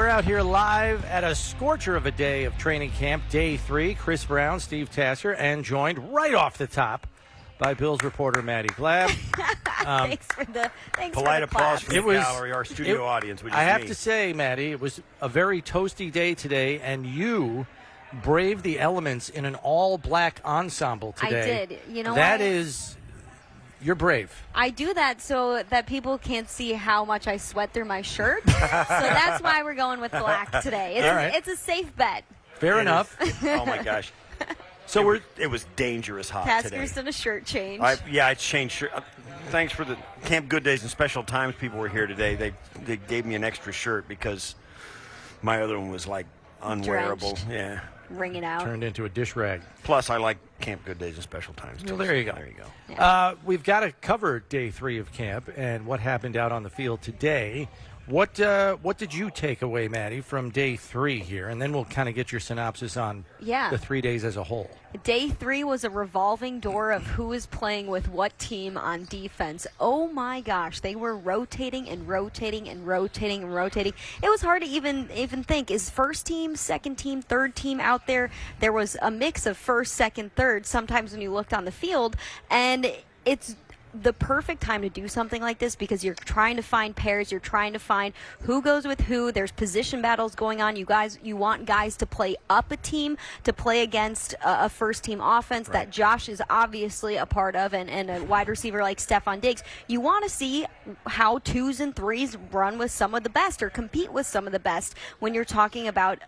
we're out here live at a scorcher of a day of training camp, day 3. Chris Brown, Steve Tasker, and joined right off the top by Bills reporter Maddy Glab. Thanks for the polite applause claps. for the gallery, our studio audience. Which I is have me. to say, Maddy, it was a very toasty day today, and you braved the elements in an all-black ensemble today. I did. You know that what? is, you're brave. I do that so that people can't see how much I sweat through my shirt. So that's why we're going with black today. It's, All right. it's a safe bet. Fair enough. Oh my gosh! So it was dangerous hot Tasker's today. done a shirt change. I changed shirt. Thanks for the Camp Good Days and Special Times people were here today. They gave me an extra shirt because my other one was like unwearable. Drenched. Yeah. Wring it out. Turned into a dish rag. Plus, I like Camp Good Days and Special Times too. Well, there you go. There you go. Yeah. We've got to cover day 3 of camp and what happened out on the field today. What did you take away, Maddy, from day 3 here? And then we'll kind of get your synopsis on the 3 days as a whole. Day 3 was a revolving door of who is playing with what team on defense. Oh my gosh, they were rotating and rotating and rotating and rotating. It was hard to even think, is first team, second team, third team out there? There was a mix of first, second, third sometimes when you looked on the field, and it's the perfect time to do something like this because you're trying to find pairs, you're trying to find who goes with who. There's position battles going on. You want guys to play up a team, to play against a first team offense that Josh is obviously a part of, and a wide receiver like Stephon Diggs. You want to see how 2s and 3s run with some of the best or compete with some of the best when you're talking about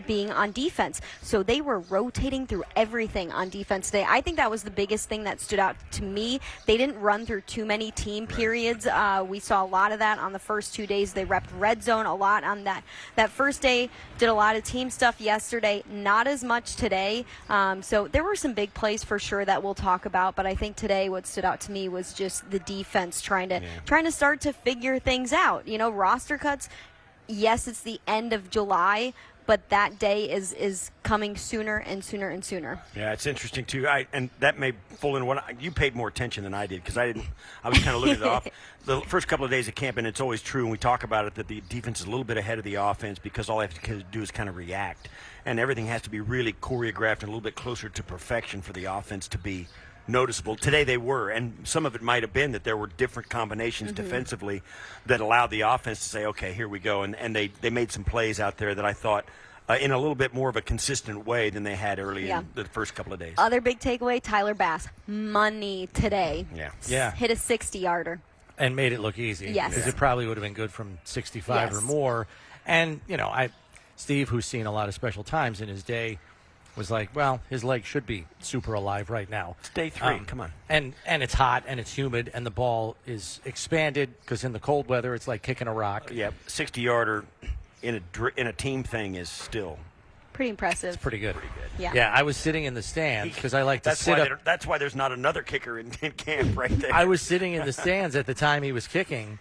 being on defense. So they were rotating through everything on defense today. I think that was the biggest thing that stood out to me. They didn't run through too many team periods. We saw a lot of that on the first 2 days. They repped red zone a lot on that first day, did a lot of team stuff yesterday, not as much today. So there were some big plays for sure that we'll talk about, but I think today what stood out to me was just the defense trying to start to figure things out. You know, roster cuts, yes, it's the end of July, but that day is coming sooner and sooner and sooner. Yeah, it's interesting too. And that may fall into what you paid more attention than I did because I was kind of looking at it off the first couple of days of camp, and it's always true. And we talk about it that the defense is a little bit ahead of the offense because all they have to do is kind of react, and everything has to be really choreographed and a little bit closer to perfection for the offense to be noticeable. Today they were, and some of it might have been that there were different combinations defensively that allowed the offense to say, okay, here we go, and they made some plays out there that I thought in a little bit more of a consistent way than they had early in the first couple of days. Other big takeaway, Tyler Bass, money today. Yeah. Hit a 60-yarder. And made it look easy. Yes. Because it probably would have been good from 65 or more. And, you know, Steve, who's seen a lot of special times in his day, was like, well, his leg should be super alive right now. It's day 3. Come on. And it's hot and it's humid and the ball is expanded because in the cold weather it's like kicking a rock. Yeah, 60-yarder in a team thing is still pretty impressive. It's pretty good. Yeah. Yeah, I was sitting in the stands because I like to sit up. That's why there's not another kicker in camp right there. I was sitting in the stands at the time he was kicking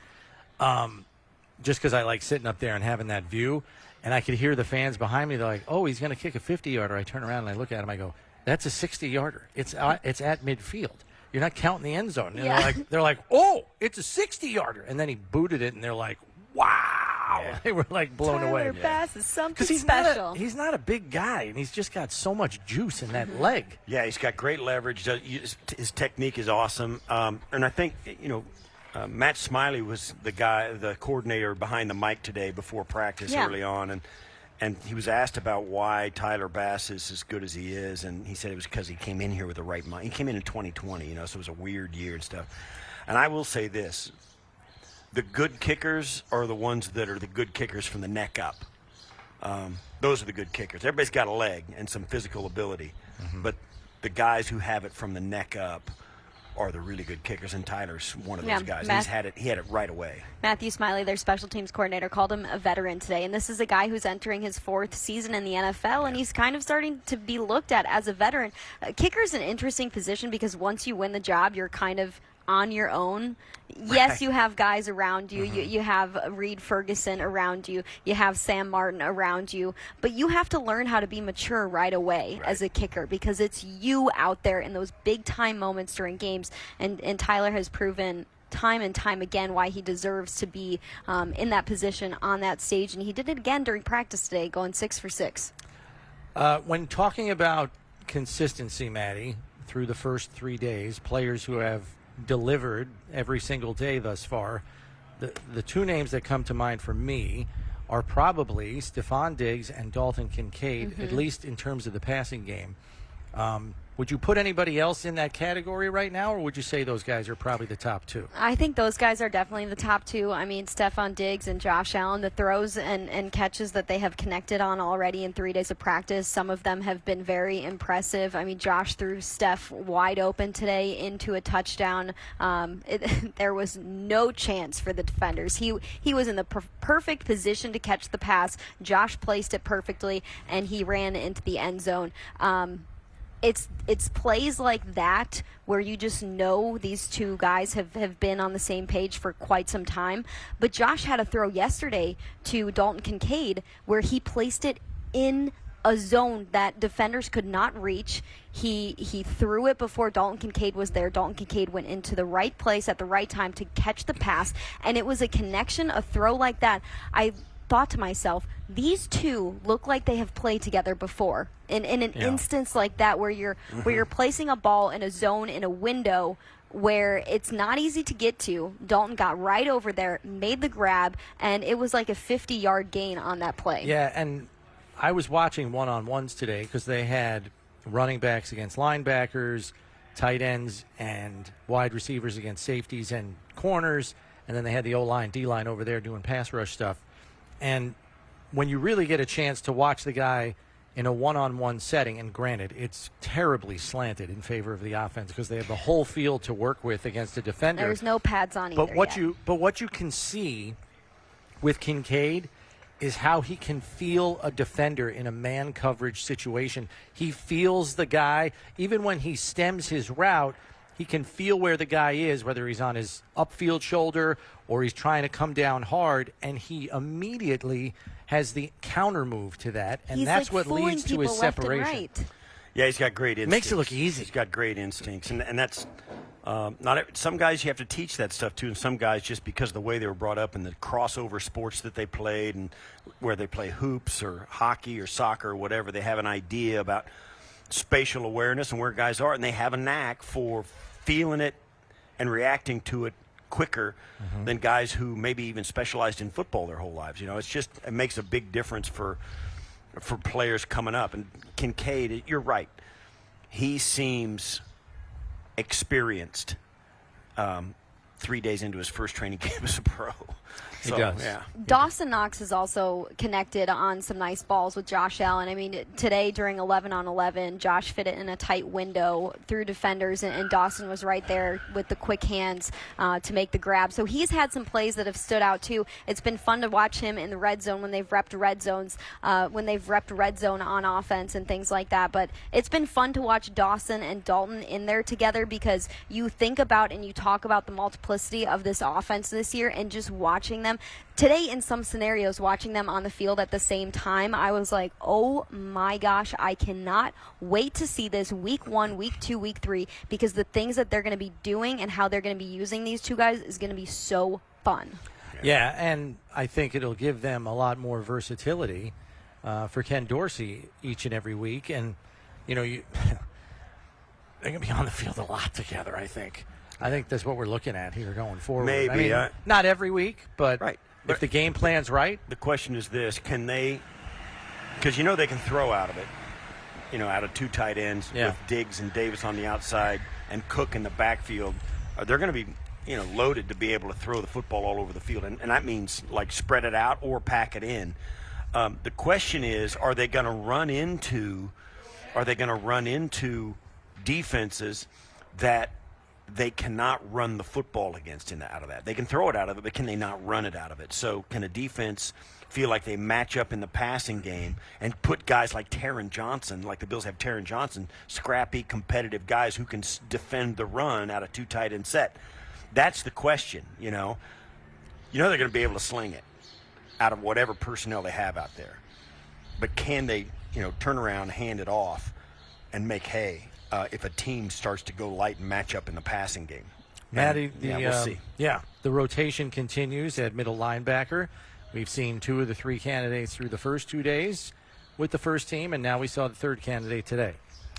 just because I like sitting up there and having that view. And I could hear the fans behind me. They're like, oh, he's going to kick a 50-yarder. I turn around and I look at him. I go, that's a 60-yarder. It's at midfield. You're not counting the end zone. And they're like, oh, it's a 60-yarder. And then he booted it, and they're like, wow. Yeah. They were like blown away. Tyler Bass is something Because special. he's not a big guy, and he's just got so much juice in that leg. Yeah, he's got great leverage. His technique is awesome. And I think, Matt Smiley was the coordinator behind the mic today before practice early on, and he was asked about why Tyler Bass is as good as he is, and he said it was because he came in here with the right mind. He came in 2020, so it was a weird year and stuff. And I will say this: the good kickers are the ones that are the good kickers from the neck up. Those are the good kickers. Everybody's got a leg and some physical ability, but the guys who have it from the neck up are the really good kickers, and Tyler's one of those guys. He had it right away. Matthew Smiley, their special teams coordinator, called him a veteran today, and this is a guy who's entering his 4th season in the NFL, and he's kind of starting to be looked at as a veteran. Kicker's an interesting position because once you win the job, you're kind of on your own. Yes, you have guys around you. You have Reed Ferguson around you. You have Sam Martin around you. But you have to learn how to be mature right away as a kicker because it's you out there in those big-time moments during games. And Tyler has proven time and time again why he deserves to be in that position on that stage, and he did it again during practice today, going 6 for 6. When talking about consistency, Maddie, through the first 3 days, players who have delivered every single day thus far, the two names that come to mind for me are probably Stephon Diggs and Dalton Kincaid, at least in terms of the passing game. Would you put anybody else in that category right now, or would you say those guys are probably the top two? I think those guys are definitely the top two. I mean, Stephon Diggs and Josh Allen, the throws and catches that they have connected on already in 3 days of practice, some of them have been very impressive. I mean, Josh threw Steph wide open today into a touchdown. There was no chance for the defenders. He was in the perfect position to catch the pass. Josh placed it perfectly, and he ran into the end zone. It's plays like that where you just know these two guys have been on the same page for quite some time. But Josh had a throw yesterday to Dalton Kincaid where he placed it in a zone that defenders could not reach. He threw it before Dalton Kincaid was there. Dalton Kincaid went into the right place at the right time to catch the pass, and it was a connection, a throw like that. I thought to myself, these two look like they have played together before. In an instance like that where you're placing a ball in a zone, in a window where it's not easy to get to, Dalton got right over there, made the grab, and it was like a 50-yard gain on that play. Yeah, and I was watching one-on-ones today because they had running backs against linebackers, tight ends, and wide receivers against safeties and corners, and then they had the O-line, D-line over there doing pass rush stuff. And when you really get a chance to watch the guy in a one-on-one setting, and granted, it's terribly slanted in favor of the offense because they have the whole field to work with against a defender. There's no pads on either. But what you can see with Kincaid is how he can feel a defender in a man coverage situation. He feels the guy, even when he stems his route, he can feel where the guy is, whether he's on his upfield shoulder or he's trying to come down hard, and he immediately has the counter move to that, and that's like what leads to his separation. Right. Yeah, he's got great instincts. Makes it look easy. He's got great instincts, and that's some guys you have to teach that stuff to, and some guys just because of the way they were brought up and the crossover sports that they played and where they play hoops or hockey or soccer or whatever, they have an idea about spatial awareness and where guys are, and they have a knack for feeling it and reacting to it quicker than guys who maybe even specialized in football their whole lives. You know, it makes a big difference for players coming up. And Kincaid, you're right. He seems experienced 3 days into his first training camp as a pro. He does. Yeah. Dawson Knox is also connected on some nice balls with Josh Allen. I mean, today during 11-on-11, Josh fit it in a tight window through defenders, and Dawson was right there with the quick hands to make the grab. So he's had some plays that have stood out too. It's been fun to watch him in the red zone when they've repped red zones, red zone on offense and things like that. But it's been fun to watch Dawson and Dalton in there together because you think about and you talk about the multiplicity of this offense this year, and just watching them today in some scenarios, watching them on the field at the same time, I was like, oh my gosh, I cannot wait to see this week 1, week 2, week 3, because the things that they're going to be doing and how they're going to be using these two guys is going to be so fun. Yeah, and I think it'll give them a lot more versatility for Ken Dorsey each and every week. And, you know, they're going to be on the field a lot together, I think. I think that's what we're looking at here going forward. Maybe. I mean, not every week, but right. If the game plan's right. The question is this, can they – because you know they can throw out of it, you know, out of two tight ends with Diggs and Davis on the outside and Cook in the backfield. They're going to be, you know, loaded to be able to throw the football all over the field, and that means like spread it out or pack it in. The question is, are they going to run into defenses that – they cannot run the football against out of that? They can throw it out of it, but can they not run it out of it? So can a defense feel like they match up in the passing game and put guys like Taron Johnson, like the Bills have Taron Johnson, scrappy, competitive guys who can defend the run out of two tight end set? That's the question, you know. You know they're going to be able to sling it out of whatever personnel they have out there. But can they, you know, turn around, hand it off, and make hay if a team starts to go light and match up in the passing game? Maddy, we'll see. The rotation continues at middle linebacker. We've seen 2 of the 3 candidates through the first 2 days with the first team, and now we saw the 3rd candidate today.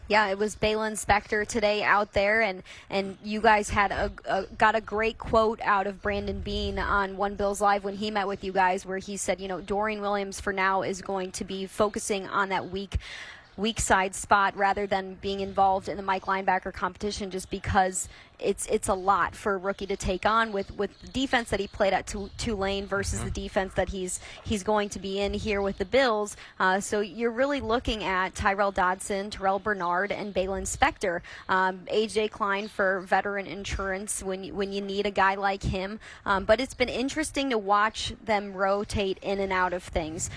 Yeah, it was Balin Spector today out there, and you guys had got a great quote out of Brandon Bean on One Bills Live when he met with you guys, where he said, Dorian Williams for now is going to be focusing on that weak side spot rather than being involved in the Mike linebacker competition, just because it's a lot for a rookie to take on with the defense that he played at Tulane versus the defense that he's going to be in here with the Bills. So you're really looking at Tyrell Dodson, Terrell Bernard, and Balin Spector. A.J. Klein for veteran insurance when you need a guy like him. But it's been interesting to watch them rotate in and out of things.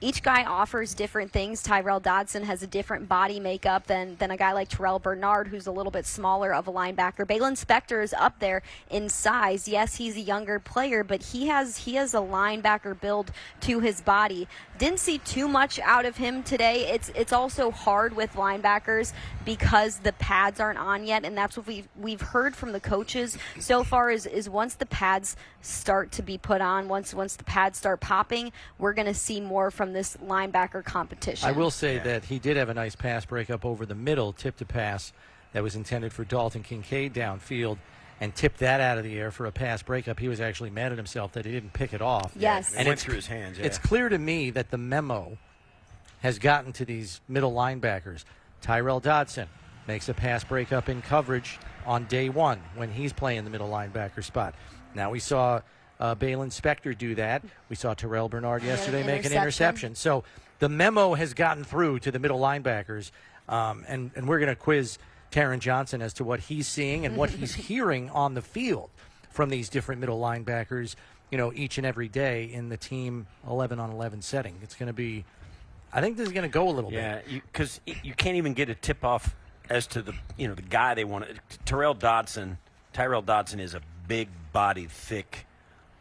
Each guy offers different things. Tyrell Dodson has a different body makeup than a guy like Terrell Bernard, who's a little bit smaller of a linebacker. Balin Spector is up there in size. Yes, he's a younger player, but he has a linebacker build to his body. Didn't see too much out of him today. It's also hard with linebackers because the pads aren't on yet, and that's what we've heard from the coaches so far is once the pads start to be put on, once the pads start popping, we're going to see more from this linebacker competition. I will say that he did have a nice pass breakup over the middle, tip to pass, that was intended for Dalton Kincaid downfield, and tipped that out of the air for a pass breakup. He was actually mad at himself that he didn't pick it off. Yes. And it went through his hands. Yeah. It's clear to me that the memo has gotten to these middle linebackers. Tyrell Dodson makes a pass breakup in coverage on day 1 when he's playing the middle linebacker spot. Now we saw Balin Spector do that. We saw Terrell Bernard yesterday make an interception. So the memo has gotten through to the middle linebackers, and we're going to quiz Taron Johnson as to what he's seeing and what he's hearing on the field from these different middle linebackers, each and every day in the team 11-on-11 setting. It's going to be, I think this is going to go a little bit. Yeah, because you can't even get a tip-off as to the guy they want. Tyrell Dodson is a big-bodied, thick,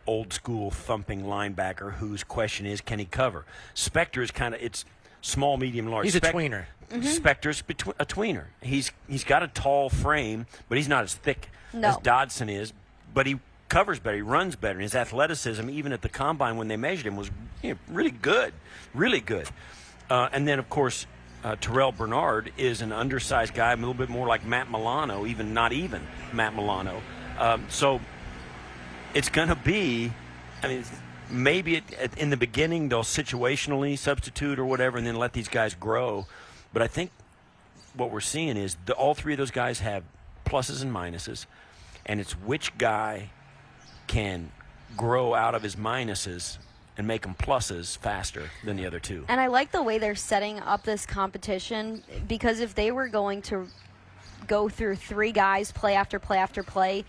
old-school thumping linebacker whose question is, can he cover? Spector is it's small, medium, large. He's a tweener. Spector's a tweener. He's got a tall frame, but he's not as thick as Dodson is. But he covers better. He runs better. And his athleticism, even at the combine when they measured him, was really good, really good. And then, of course, Terrell Bernard is an undersized guy, a little bit more like Matt Milano, not even Matt Milano. So it's going to be, maybe in the beginning they'll situationally substitute or whatever and then let these guys grow. But I think what we're seeing is all 3 of those guys have pluses and minuses, and it's which guy can grow out of his minuses and make them pluses faster than the other 2. And I like the way they're setting up this competition, because if they were going to go through 3 guys play after play after play,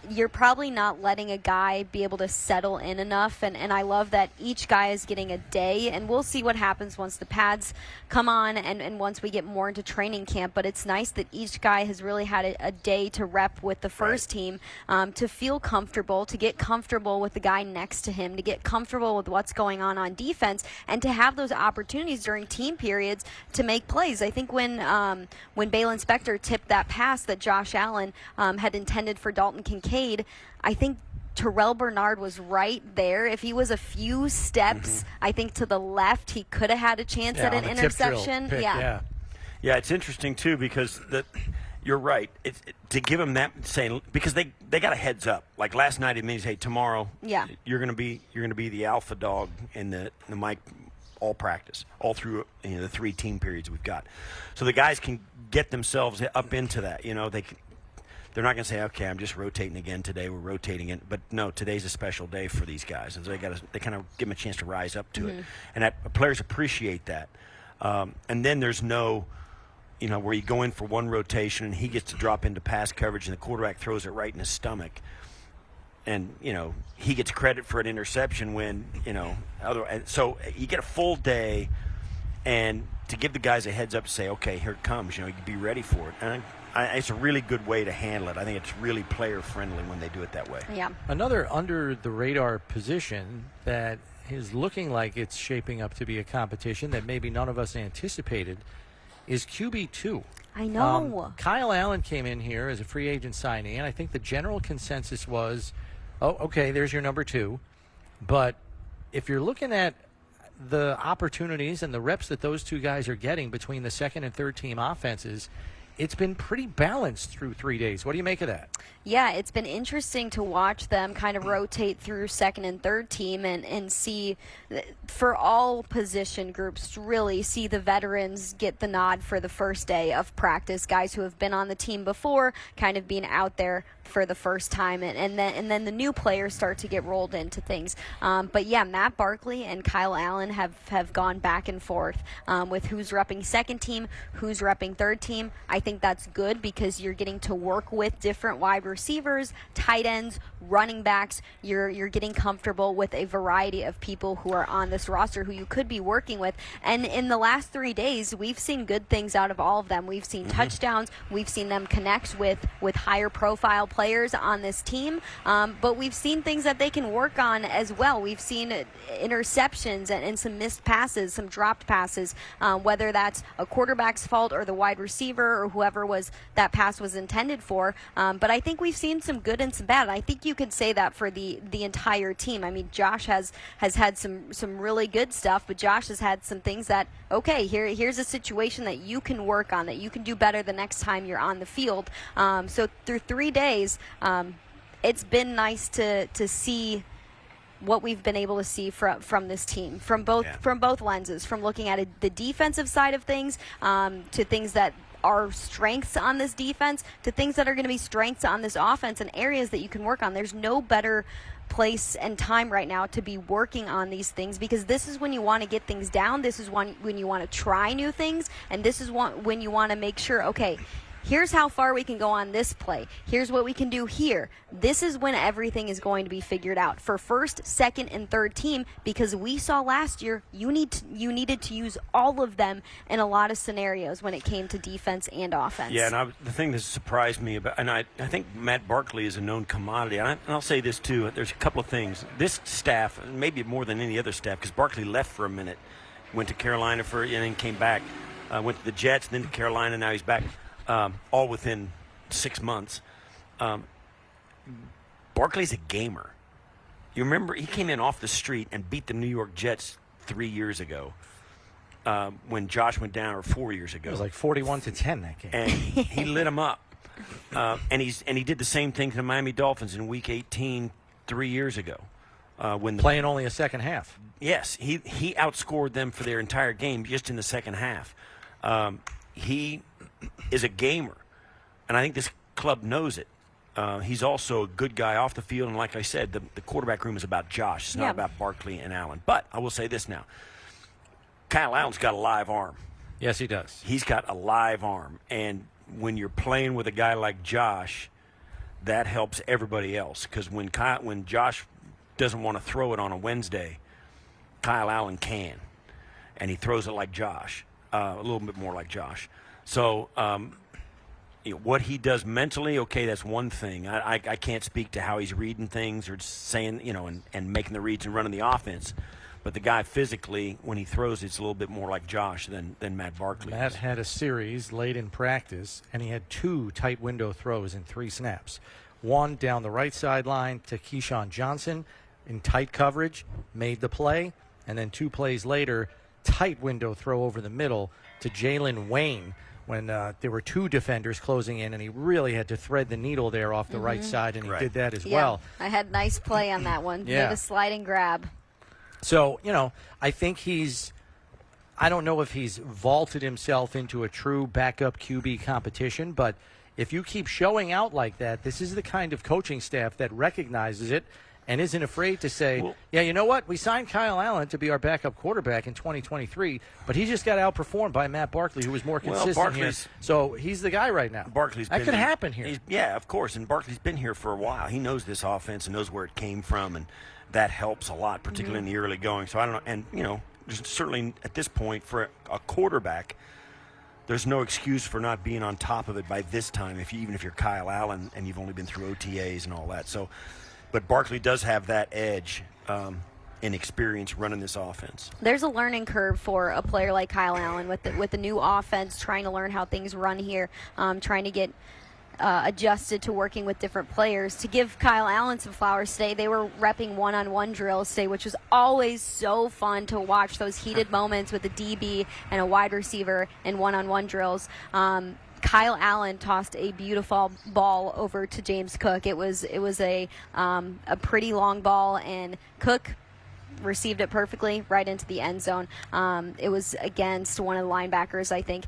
you're probably not letting a guy be able to settle in enough, and I love that each guy is getting a day, and we'll see what happens once the pads come on and once we get more into training camp. But it's nice that each guy has really had a day to rep with the first team, to feel comfortable, to get comfortable with the guy next to him, to get comfortable with what's going on defense, and to have those opportunities during team periods to make plays. I think when Balin Spector tipped that pass that Josh Allen had intended for Dalton Kincaid, I think Terrell Bernard was right there. If he was a few steps, I think, to the left, he could have had a chance at an interception. Yeah, it's interesting too, because you're right. To give him that, saying, because they got a heads up. Like last night, it means, hey, tomorrow, you're gonna be the alpha dog in the Mike all practice, all through the 3 team periods we've got. So the guys can get themselves up into that. They're not going to say, okay, I'm just rotating again today. We're rotating it. But no, today's a special day for these guys. And so they kind of give them a chance to rise up to it. And players appreciate that. And then there's no, where you go in for one rotation and he gets to drop into pass coverage and the quarterback throws it right in his stomach. And, he gets credit for an interception when, so you get a full day, and to give the guys a heads up to say, okay, here it comes, you be ready for it. And it's a really good way to handle it. I think it's really player-friendly when they do it that way. Yeah. Another under-the-radar position that is looking like it's shaping up to be a competition that maybe none of us anticipated is QB2. I know. Kyle Allen came in here as a free agent signee, and I think the general consensus was, oh, okay, there's your number 2. But if you're looking at the opportunities and the reps that those 2 guys are getting between the second and third team offenses, it's been pretty balanced through 3 days. What do you make of that? Yeah, it's been interesting to watch them kind of rotate through second and third team and see, for all position groups, really see the veterans get the nod for the first day of practice. Guys who have been on the team before kind of being out there for the first time, and then the new players start to get rolled into things. But yeah, Matt Barkley and Kyle Allen have gone back and forth with who's repping second team, who's repping third team. I think that's good because you're getting to work with different wide receivers, tight ends, running backs. You're getting comfortable with a variety of people who are on this roster who you could be working with. And in the last 3 days, we've seen good things out of all of them. We've seen touchdowns. We've seen them connect with higher profile players on this team. But we've seen things that they can work on as well. We've seen interceptions and some missed passes, some dropped passes, whether that's a quarterback's fault or the wide receiver or whoever that pass was intended for. But I think we've seen some good and some bad. And I think you could say that for the entire team. I mean, Josh has had some really good stuff, but Josh has had some things that, okay, here's a situation that you can work on, that you can do better the next time you're on the field. So through 3 days, it's been nice to see what we've been able to see from this team, from both lenses, from looking at the defensive side of things to things that are strengths on this defense to things that are going to be strengths on this offense and areas that you can work on. There's no better place and time right now to be working on these things, because this is when you want to get things down. This is when you want to try new things, and this is when you want to make sure, okay, here's how far we can go on this play. Here's what we can do here. This is when everything is going to be figured out for first, second, and third team, because we saw last year you needed to use all of them in a lot of scenarios when it came to defense and offense. Yeah, and the thing that surprised me about, and I think Matt Barkley is a known commodity, and I'll say this too, there's a couple of things. This staff, maybe more than any other staff, because Barkley left for a minute, went to Carolina and then came back, went to the Jets, then to Carolina, now he's back. All within 6 months. Barkley's a gamer. You remember he came in off the street and beat the New York Jets 3 years ago when Josh went down, or 4 years ago. It was like 41-10 that game. And he lit him up. And he did the same thing to the Miami Dolphins in Week 18 3 years ago. Playing only a second half. Yes, he outscored them for their entire game just in the second half. He is a gamer, and I think this club knows it. He's also a good guy off the field, and like I said, the quarterback room is about Josh. It's not about Barkley and Allen. But I will say this now. Kyle Allen's got a live arm. Yes, he does. He's got a live arm, and when you're playing with a guy like Josh, that helps everybody else, because when Josh doesn't want to throw it on a Wednesday, Kyle Allen can, and he throws it like Josh, a little bit more like Josh. So what he does mentally, okay, that's one thing. I can't speak to how he's reading things or saying, and making the reads and running the offense. But the guy physically, when he throws, it's a little bit more like Josh than Matt Barkley. Matt had a series late in practice, and he had 2 tight window throws in 3 snaps. One down the right sideline to Keyshawn Johnson in tight coverage, made the play, and then 2 plays later, tight window throw over the middle to Jalen Wayne, when there were 2 defenders closing in, and he really had to thread the needle there off the right side, and he did that as well. I had nice play on that one. Made a sliding grab. So, I think I don't know if he's vaulted himself into a true backup QB competition, but if you keep showing out like that, this is the kind of coaching staff that recognizes it and isn't afraid to say, yeah, you know what? We signed Kyle Allen to be our backup quarterback in 2023, but he just got outperformed by Matt Barkley, who was more consistent here. So he's the guy right now. That could happen here. Yeah, of course, and Barkley's been here for a while. He knows this offense and knows where it came from, and that helps a lot, particularly in the early going. So I don't know, and, certainly at this point for a quarterback, there's no excuse for not being on top of it by this time, even if you're Kyle Allen and you've only been through OTAs and all that. So, but Barkley does have that edge. inexperience running this offense. There's a learning curve for a player like Kyle Allen with the new offense, trying to learn how things run here, trying to get adjusted to working with different players. To give Kyle Allen some flowers today, they were repping one-on-one drills today, which was always so fun to watch, those heated moments with a DB and a wide receiver in one-on-one drills. Kyle Allen tossed a beautiful ball over to James Cook. It was a pretty long ball, and Cook received it perfectly right into the end zone. It was against one of the linebackers, I think,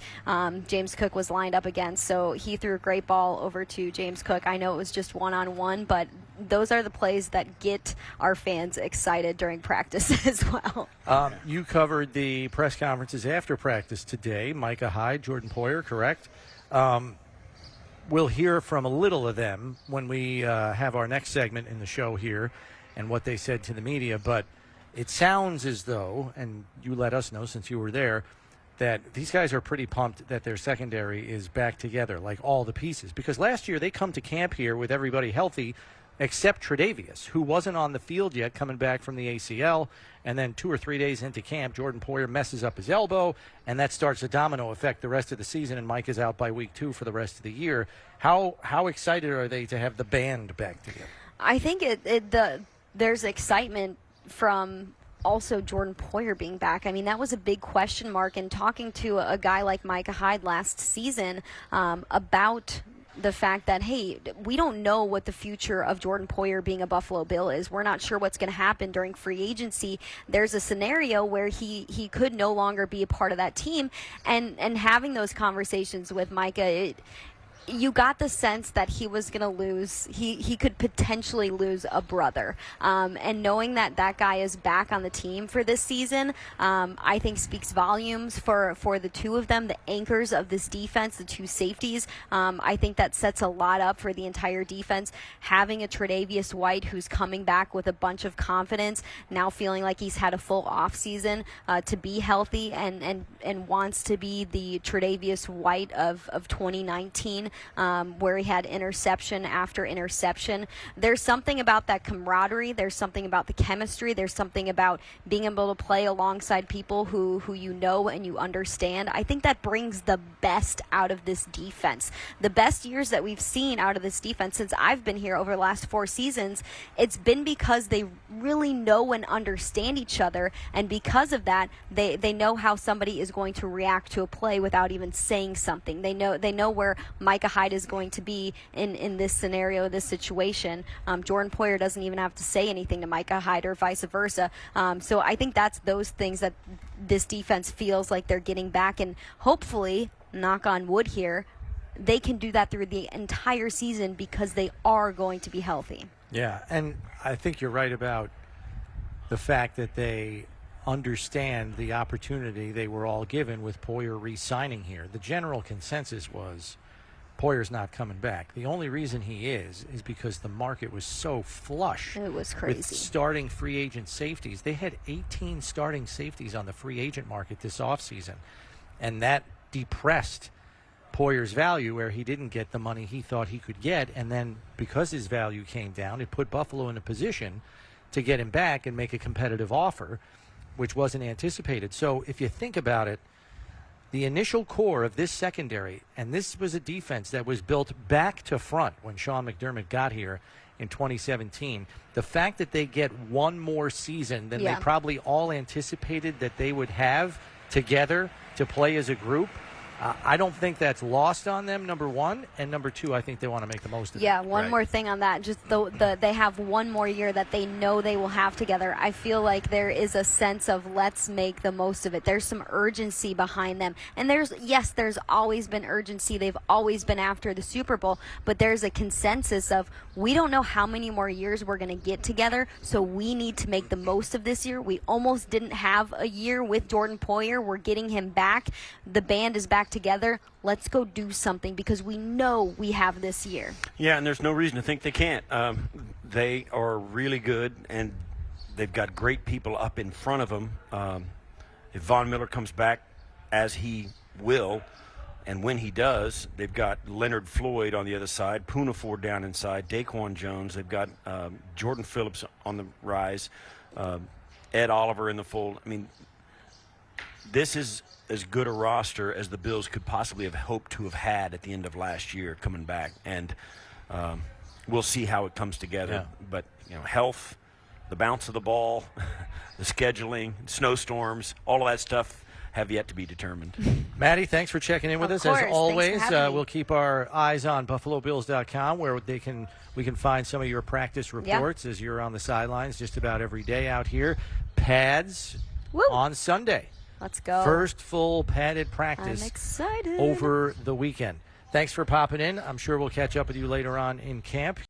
James Cook was lined up against. So he threw a great ball over to James Cook. I know it was just one-on-one, but those are the plays that get our fans excited during practice as well. You covered the press conferences after practice today. Micah Hyde, Jordan Poyer, correct? We'll hear from a little of them when we have our next segment in the show here and what they said to the media, but it sounds as though, and you let us know since you were there, that these guys are pretty pumped that their secondary is back together, like all the pieces. Because last year they come to camp here with everybody healthy except Tre'Davious, who wasn't on the field yet coming back from the ACL. And then 2 or 3 days into camp, Jordan Poyer messes up his elbow, and that starts a domino effect the rest of the season, and Mike is out by week 2 for the rest of the year. How excited are they to have the band back together? I think there's excitement from also Jordan Poyer being back. I mean, that was a big question mark, and talking to a guy like Micah Hyde last season about the fact that, hey, we don't know what the future of Jordan Poyer being a Buffalo Bill is. We're not sure what's going to happen during free agency. There's a scenario where he could no longer be a part of that team, and having those conversations with Micah, you got the sense that he was going to lose. He could potentially lose a brother. And knowing that guy is back on the team for this season, I think speaks volumes for the two of them, the anchors of this defense, the two safeties. I think that sets a lot up for the entire defense. Having a Tre'Davious White who's coming back with a bunch of confidence, now feeling like he's had a full offseason to be healthy and wants to be the Tre'Davious White of 2019. Where he had interception after interception. There's something about that camaraderie. There's something about the chemistry. There's something about being able to play alongside people who you know and you understand. I think that brings the best out of this defense. The best years that we've seen out of this defense since I've been here over the last 4 seasons, it's been because they really know and understand each other, and because of that, they know how somebody is going to react to a play without even saying something. They know where Micah Hyde is going to be in this scenario, this situation. Jordan Poyer doesn't even have to say anything to Micah Hyde or vice versa. So I think that's those things that this defense feels like they're getting back, and hopefully, knock on wood here, they can do that through the entire season because they are going to be healthy. Yeah, and I think you're right about the fact that they understand the opportunity they were all given with Poyer re-signing here. The general consensus was Poyer's not coming back. The only reason he is because the market was so flush. It was crazy. With starting free agent safeties. They had 18 starting safeties on the free agent market this offseason, and that depressed Poyer's value where he didn't get the money he thought he could get, and then because his value came down, it put Buffalo in a position to get him back and make a competitive offer, which wasn't anticipated. So if you think about it, the initial core of this secondary, and this was a defense that was built back to front when Sean McDermott got here in 2017. The fact that they get one more season than they probably all anticipated that they would have together to play as a group, I don't think that's lost on them, number one. And number two, I think they want to make the most of it. Yeah, one more thing on that. Just they have one more year that they know they will have together. I feel like there is a sense of let's make the most of it. There's some urgency behind them. And there's always been urgency. They've always been after the Super Bowl. But there's a consensus of we don't know how many more years we're going to get together, so we need to make the most of this year. We almost didn't have a year with Jordan Poyer. We're getting him back. The band is back together. Let's go do something because we know we have this year. Yeah, and there's no reason to think they can't. They are really good, and they've got great people up in front of them. If Von Miller comes back, as he will, and when he does, they've got Leonard Floyd on the other side, Poona Ford down inside, Daquan Jones. They've got Jordan Phillips on the rise. Ed Oliver in the fold. I mean, this is as good a roster as the Bills could possibly have hoped to have had at the end of last year coming back. And we'll see how it comes together. Yeah. But, health, the bounce of the ball, the scheduling, snowstorms, all of that stuff have yet to be determined. Maddie, thanks for checking in with Of us. course. As Thanks for always, having me. we'll keep our eyes on BuffaloBills.com where we can find some of your practice reports as you're on the sidelines just about every day out here. Pads Woo. on Sunday. Let's go. First full padded I'm practice excited. over the weekend. Thanks for popping in. I'm sure we'll catch up with you later on in camp.